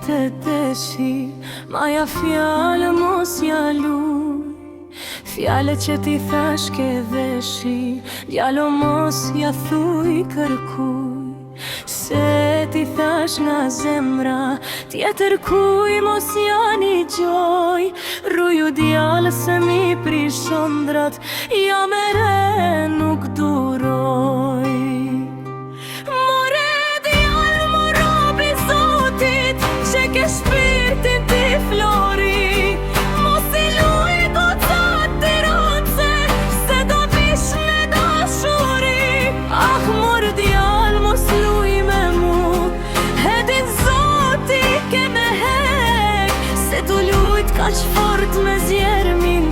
të deshi, maja fjallë mos jaluj. Fjallë që ti thash ke veshi, djalo mos ja thuj kërkuj. Se ti thash nga zemra, tjetër kuj mos janë i gjoj. Rruju djallë se mi prishon ndrat, ja mere nuk duroj. More djallë mo robi Zotit, që ke shpirtin ti flori. Mos i luj gocat të roce, se do vish me dashuri. Ah, mor djallë mos luj me mu, hedin Zoti ke me hek. Se tu lujt kaq fort me zjermin,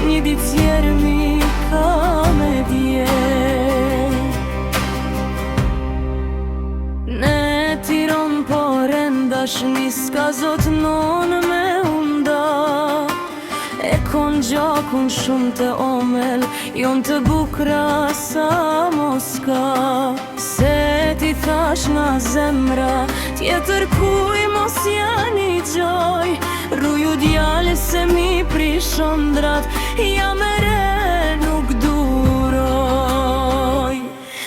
një dit zjermi ka me djek. Ne Tiron por endashni s'ka zot non me unda. E kon gjakun shumë të omel, jon të bukra sa Moska. Se ti thash nga zemra, tjetër kuj mos janë i gjoj. Rruju djallë se mi prishon ndrat, ja mere nuk duroj.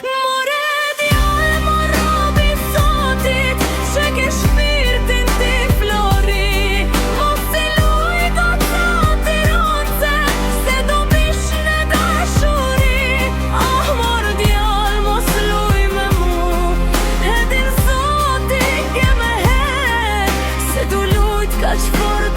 More djallë mo robi Zotit, që ke shpirtin ti flori. Mos i luj gocat të roce, se do vish në dashuri. Ah, mor djallë mos luj me mu, hedin Zoti ke me hek. Se tu lujt kaq fort